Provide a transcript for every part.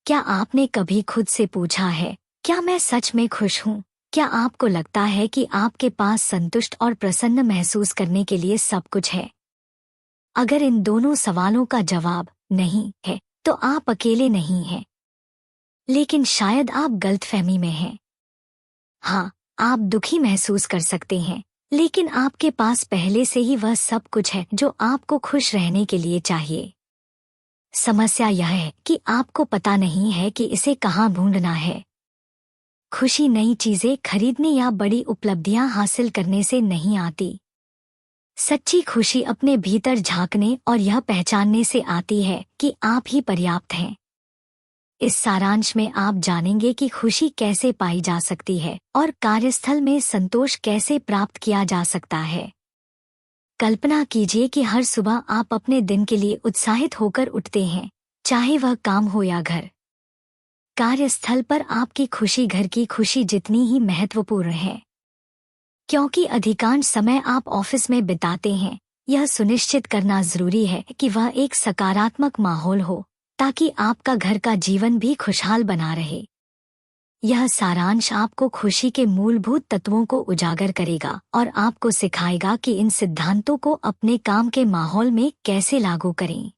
क्या आपने कभी खुद से पूछा है, क्या मैं सच में खुश हूँ? क्या आपको लगता है कि आपके पास संतुष्ट और प्रसन्न महसूस करने के लिए सब कुछ है? अगर इन दोनों सवालों का जवाब नहीं है, तो आप अकेले नहीं हैं। लेकिन शायद आप गलतफहमी में हैं। हाँ, आप दुखी महसूस कर सकते हैं, लेकिन आपके पास पहले से ही वह सब कुछ है जो आपको खुश रहने के लिए चाहिए। समस्या यह है कि आपको पता नहीं है कि इसे कहाँ ढूंढना है। खुशी नई चीजें खरीदने या बड़ी उपलब्धियां हासिल करने से नहीं आती। सच्ची खुशी अपने भीतर झांकने और यह पहचानने से आती है कि आप ही पर्याप्त हैं। इस सारांश में आप जानेंगे कि खुशी कैसे पाई जा सकती है और कार्यस्थल में संतोष कैसे प्राप्त किया जा सकता है। कल्पना कीजिए कि हर सुबह आप अपने दिन के लिए उत्साहित होकर उठते हैं, चाहे वह काम हो या घर। कार्यस्थल पर आपकी खुशी घर की खुशी जितनी ही महत्वपूर्ण है। क्योंकि अधिकांश समय आप ऑफिस में बिताते हैं, यह सुनिश्चित करना जरूरी है कि वह एक सकारात्मक माहौल हो, ताकि आपका घर का जीवन भी खुशहाल बना रहे। यह सारांश आपको खुशी के मूलभूत तत्वों को उजागर करेगा और आपको सिखाएगा कि इन सिद्धांतों को अपने काम के माहौल में कैसे लागू करें।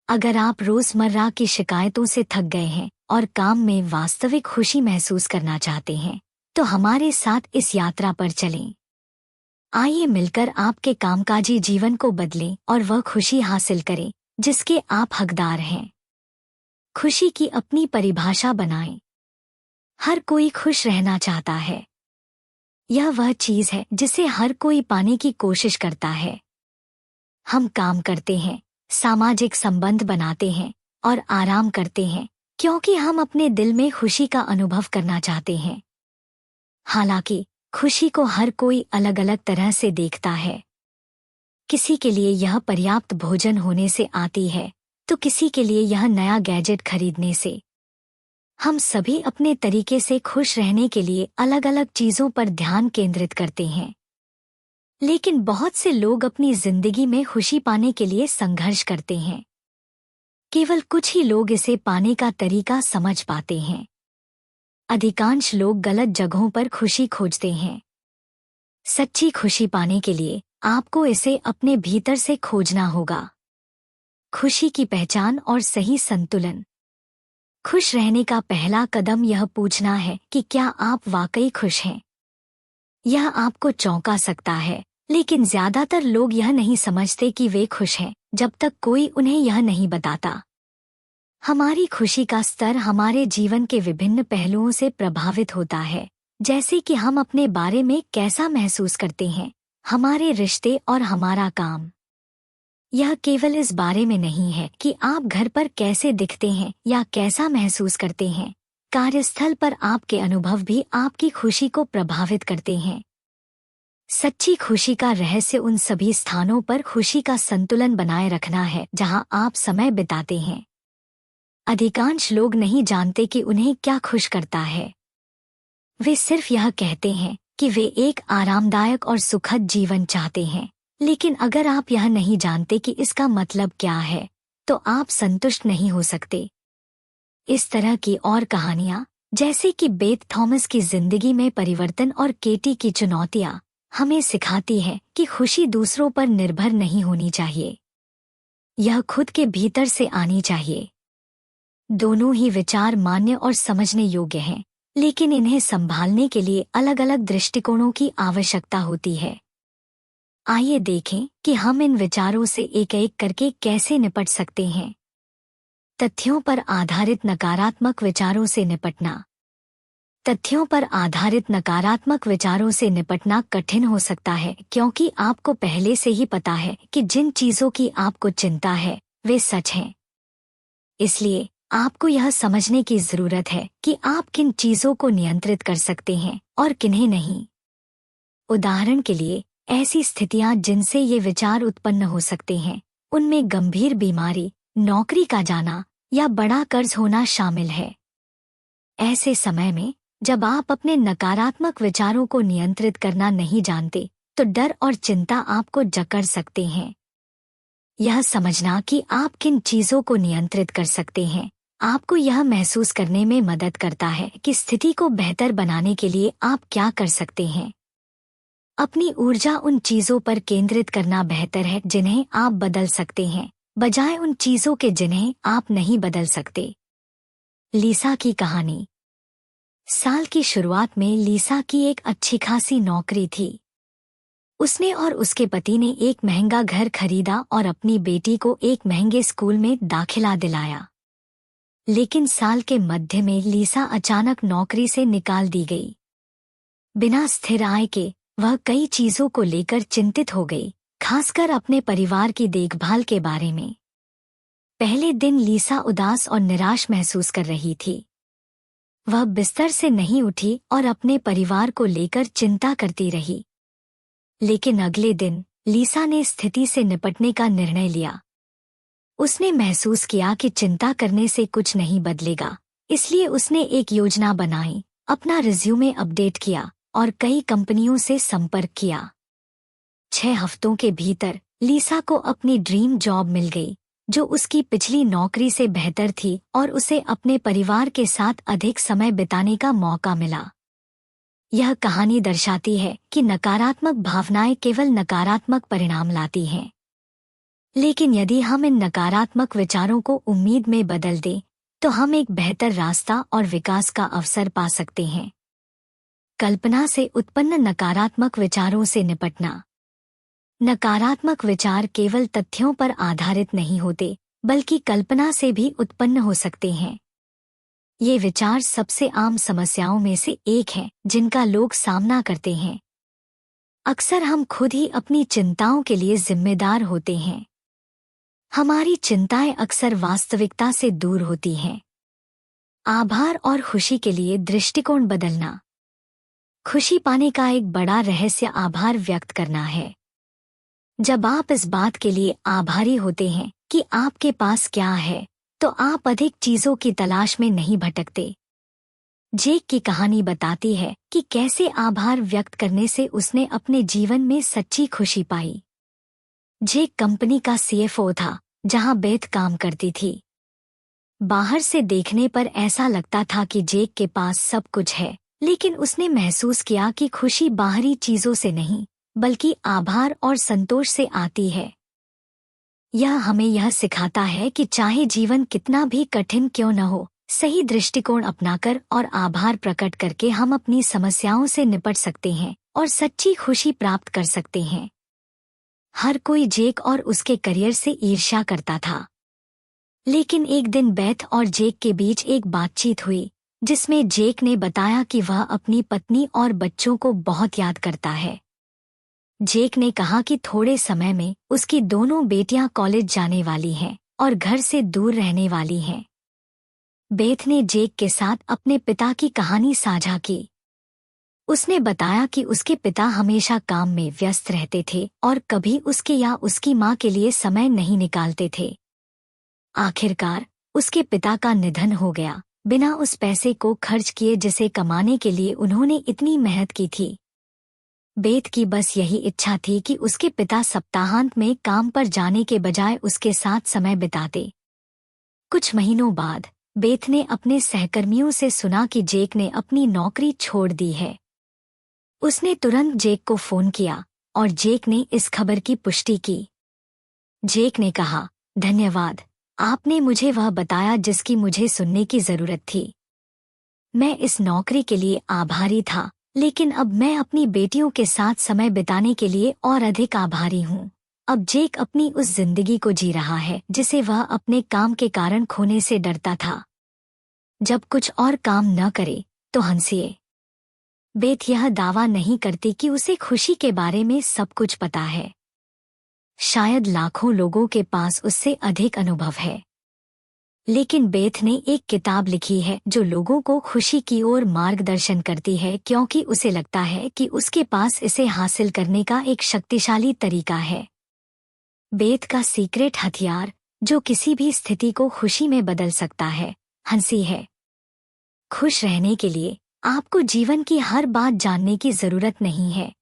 अगर आप रोजमर्रा की शिकायतों से थक गए हैं और काम में वास्तविक खुशी महसूस करना चाहते हैं, तो हमारे साथ इस यात्रा पर चलें। आइए मिलकर आपके कामकाजी जीवन को बदलें और वह खुशी हासिल करें जिसके आप हकदार हैं। खुशी की अपनी परिभाषा बनाएं। हर कोई खुश रहना चाहता है। यह वह चीज है जिसे हर कोई पाने की कोशिश करता है। हम काम करते हैं, सामाजिक संबंध बनाते हैं और आराम करते हैं क्योंकि हम अपने दिल में खुशी का अनुभव करना चाहते हैं। हालांकि खुशी को हर कोई अलग अलग तरह से देखता है। किसी के लिए यह पर्याप्त भोजन होने से आती है, तो किसी के लिए यह नया गैजेट खरीदने से। हम सभी अपने तरीके से खुश रहने के लिए अलग अलग चीजों पर ध्यान केंद्रित करते हैं। लेकिन बहुत से लोग अपनी जिंदगी में खुशी पाने के लिए संघर्ष करते हैं। केवल कुछ ही लोग इसे पाने का तरीका समझ पाते हैं। अधिकांश लोग गलत जगहों पर खुशी खोजते हैं। सच्ची खुशी पाने के लिए आपको इसे अपने भीतर से खोजना होगा। खुशी की पहचान और सही संतुलन। खुश रहने का पहला कदम यह पूछना है कि क्या आप वाकई खुश हैं। यह आपको चौंका सकता है, लेकिन ज्यादातर लोग यह नहीं समझते कि वे खुश हैं जब तक कोई उन्हें यह नहीं बताता। हमारी खुशी का स्तर हमारे जीवन के विभिन्न पहलुओं से प्रभावित होता है, जैसे कि हम अपने बारे में कैसा महसूस करते हैं, हमारे रिश्ते और हमारा काम। यह केवल इस बारे में नहीं है कि आप घर पर कैसे दिखते हैं या कैसा महसूस करते हैं। कार्यस्थल पर आपके अनुभव भी आपकी खुशी को प्रभावित करते हैं। सच्ची खुशी का रहस्य उन सभी स्थानों पर खुशी का संतुलन बनाए रखना है जहां आप समय बिताते हैं। अधिकांश लोग नहीं जानते कि उन्हें क्या खुश करता है। वे सिर्फ यह कहते हैं कि वे एक आरामदायक और सुखद जीवन चाहते हैं, लेकिन अगर आप यह नहीं जानते कि इसका मतलब क्या है, तो आप संतुष्ट नहीं हो सकते। इस तरह की और कहानियां, जैसे कि बेथ थॉमस की जिंदगी में परिवर्तन और केटी की चुनौतियां, हमें सिखाती है कि खुशी दूसरों पर निर्भर नहीं होनी चाहिए। यह खुद के भीतर से आनी चाहिए। दोनों ही विचार मान्य और समझने योग्य हैं, लेकिन इन्हें संभालने के लिए अलग अलग दृष्टिकोणों की आवश्यकता होती है। आइए देखें कि हम इन विचारों से एक एक करके कैसे निपट सकते हैं। तथ्यों पर आधारित नकारात्मक विचारों से निपटना। तथ्यों पर आधारित नकारात्मक विचारों से निपटना कठिन हो सकता है क्योंकि आपको पहले से ही पता है कि जिन चीजों की आपको चिंता है वे सच हैं। इसलिए आपको यह समझने की जरूरत है कि आप किन चीजों को नियंत्रित कर सकते हैं और किन्हें नहीं। उदाहरण के लिए, ऐसी स्थितियां जिनसे ये विचार उत्पन्न हो सकते हैं, उनमें गंभीर बीमारी, नौकरी का जाना या बड़ा कर्ज होना शामिल है। ऐसे समय में जब आप अपने नकारात्मक विचारों को नियंत्रित करना नहीं जानते, तो डर और चिंता आपको जकड़ सकते हैं। यह समझना कि आप किन चीजों को नियंत्रित कर सकते हैं आपको यह महसूस करने में मदद करता है कि स्थिति को बेहतर बनाने के लिए आप क्या कर सकते हैं। अपनी ऊर्जा उन चीजों पर केंद्रित करना बेहतर है जिन्हें आप बदल सकते हैं, बजाय उन चीजों के जिन्हें आप नहीं बदल सकते। लीसा की कहानी। साल की शुरुआत में लीसा की एक अच्छी खासी नौकरी थी। उसने और उसके पति ने एक महंगा घर खरीदा और अपनी बेटी को एक महंगे स्कूल में दाखिला दिलाया। लेकिन साल के मध्य में लीसा अचानक नौकरी से निकाल दी गई। बिना स्थिर आय के वह कई चीजों को लेकर चिंतित हो गई, खासकर अपने परिवार की देखभाल के बारे में। पहले दिन लीसा उदास और निराश महसूस कर रही थी। वह बिस्तर से नहीं उठी और अपने परिवार को लेकर चिंता करती रही। लेकिन अगले दिन लीसा ने स्थिति से निपटने का निर्णय लिया। उसने महसूस किया कि चिंता करने से कुछ नहीं बदलेगा, इसलिए उसने एक योजना बनाई, अपना रिज्यूमे अपडेट किया और कई कंपनियों से संपर्क किया। 6 हफ्तों के भीतर लीसा को अपनी ड्रीम जॉब मिल गई, जो उसकी पिछली नौकरी से बेहतर थी और उसे अपने परिवार के साथ अधिक समय बिताने का मौका मिला। यह कहानी दर्शाती है कि नकारात्मक भावनाएं केवल नकारात्मक परिणाम लाती हैं। लेकिन यदि हम इन नकारात्मक विचारों को उम्मीद में बदल दें, तो हम एक बेहतर रास्ता और विकास का अवसर पा सकते हैं। कल्पना से उत्पन्न नकारात्मक विचारों से निपटना। नकारात्मक विचार केवल तथ्यों पर आधारित नहीं होते, बल्कि कल्पना से भी उत्पन्न हो सकते हैं। ये विचार सबसे आम समस्याओं में से एक है जिनका लोग सामना करते हैं। अक्सर हम खुद ही अपनी चिंताओं के लिए जिम्मेदार होते हैं। हमारी चिंताएं अक्सर वास्तविकता से दूर होती हैं। आभार और खुशी के लिए दृष्टिकोण बदलना। खुशी पाने का एक बड़ा रहस्य आभार व्यक्त करना है। जब आप इस बात के लिए आभारी होते हैं कि आपके पास क्या है, तो आप अधिक चीजों की तलाश में नहीं भटकते। जेक की कहानी बताती है कि कैसे आभार व्यक्त करने से उसने अपने जीवन में सच्ची खुशी पाई। जेक कंपनी का सीएफओ था, जहां बेथ काम करती थी। बाहर से देखने पर ऐसा लगता था कि जेक के पास सब कुछ है, लेकिन उसने महसूस किया कि खुशी बाहरी चीजों से नहीं, बल्कि आभार और संतोष से आती है। यह हमें यह सिखाता है कि चाहे जीवन कितना भी कठिन क्यों न हो, सही दृष्टिकोण अपनाकर और आभार प्रकट करके हम अपनी समस्याओं से निपट सकते हैं और सच्ची खुशी प्राप्त कर सकते हैं। हर कोई जेक और उसके करियर से ईर्ष्या करता था। लेकिन एक दिन बेथ और जेक के बीच एक बातचीत हुई, जिसमें जेक ने बताया कि वह अपनी पत्नी और बच्चों को बहुत याद करता है। जेक ने कहा कि थोड़े समय में उसकी दोनों बेटियां कॉलेज जाने वाली हैं और घर से दूर रहने वाली हैं। बेथ ने जेक के साथ अपने पिता की कहानी साझा की। उसने बताया कि उसके पिता हमेशा काम में व्यस्त रहते थे और कभी उसके या उसकी मां के लिए समय नहीं निकालते थे। आखिरकार उसके पिता का निधन हो गया, बिना उस पैसे को खर्च किए जिसे कमाने के लिए उन्होंने इतनी मेहनत की थी। बेथ की बस यही इच्छा थी कि उसके पिता सप्ताहांत में काम पर जाने के बजाय उसके साथ समय बिताते। कुछ महीनों बाद बेथ ने अपने सहकर्मियों से सुना कि जेक ने अपनी नौकरी छोड़ दी है। उसने तुरंत जेक को फोन किया और जेक ने इस खबर की पुष्टि की। जेक ने कहा, धन्यवाद, आपने मुझे वह बताया जिसकी मुझे सुनने की जरूरत थी। मैं इस नौकरी के लिए आभारी था, लेकिन अब मैं अपनी बेटियों के साथ समय बिताने के लिए और अधिक आभारी हूँ। अब जेक अपनी उस जिंदगी को जी रहा है जिसे वह अपने काम के कारण खोने से डरता था। जब कुछ और काम न करे तो हंसिए। बेथ यह दावा नहीं करती कि उसे खुशी के बारे में सब कुछ पता है। शायद लाखों लोगों के पास उससे अधिक अनुभव है। लेकिन बेथ ने एक किताब लिखी है जो लोगों को खुशी की ओर मार्गदर्शन करती है, क्योंकि उसे लगता है कि उसके पास इसे हासिल करने का एक शक्तिशाली तरीका है। बेथ का सीक्रेट हथियार, जो किसी भी स्थिति को खुशी में बदल सकता है, हंसी है। खुश रहने के लिए आपको जीवन की हर बात जानने की जरूरत नहीं है।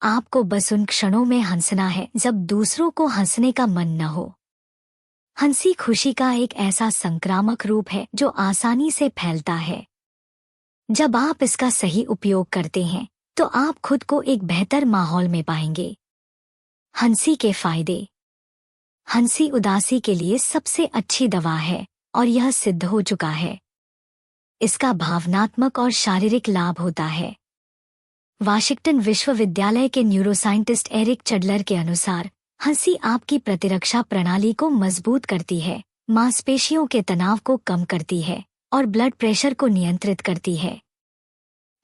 आपको बस उन क्षणों में हंसना है जब दूसरों को हंसने का मन न हो। हंसी खुशी का एक ऐसा संक्रामक रूप है जो आसानी से फैलता है। जब आप इसका सही उपयोग करते हैं तो आप खुद को एक बेहतर माहौल में पाएंगे। हंसी के फायदे। हंसी उदासी के लिए सबसे अच्छी दवा है और यह सिद्ध हो चुका है। इसका भावनात्मक और शारीरिक लाभ होता है। वाशिंगटन विश्वविद्यालय के न्यूरोसाइंटिस्ट एरिक चडलर के अनुसार हंसी आपकी प्रतिरक्षा प्रणाली को मजबूत करती है, मांसपेशियों के तनाव को कम करती है और ब्लड प्रेशर को नियंत्रित करती है।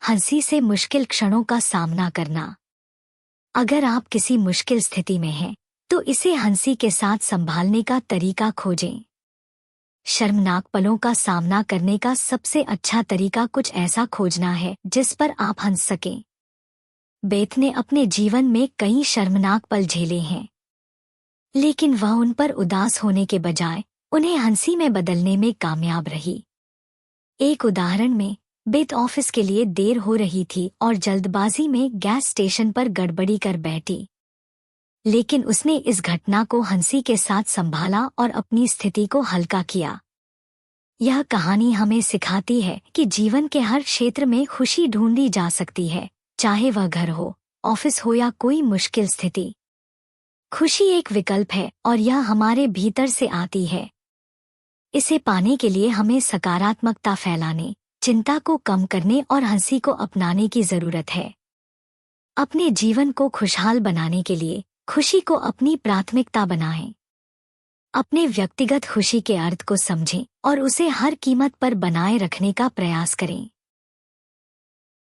हंसी से मुश्किल क्षणों का सामना करना। अगर आप किसी मुश्किल स्थिति में हैं तो इसे हंसी के साथ संभालने का तरीका खोजें। शर्मनाक पलों का सामना करने का सबसे अच्छा तरीका कुछ ऐसा खोजना है जिस पर आप हंस सकें। बेथ ने अपने जीवन में कई शर्मनाक पल झेले हैं, लेकिन वह उन पर उदास होने के बजाय उन्हें हंसी में बदलने में कामयाब रही। एक उदाहरण में बेथ ऑफिस के लिए देर हो रही थी और जल्दबाजी में गैस स्टेशन पर गड़बड़ी कर बैठी, लेकिन उसने इस घटना को हंसी के साथ संभाला और अपनी स्थिति को हल्का किया। यह कहानी हमें सिखाती है कि जीवन के हर क्षेत्र में खुशी ढूंढी जा सकती है, चाहे वह घर हो, ऑफिस हो या कोई मुश्किल स्थिति। खुशी एक विकल्प है और यह हमारे भीतर से आती है। इसे पाने के लिए हमें सकारात्मकता फैलाने, चिंता को कम करने और हंसी को अपनाने की जरूरत है। अपने जीवन को खुशहाल बनाने के लिए खुशी को अपनी प्राथमिकता बनाएं। अपने व्यक्तिगत खुशी के अर्थ को समझें और उसे हर कीमत पर बनाए रखने का प्रयास करें।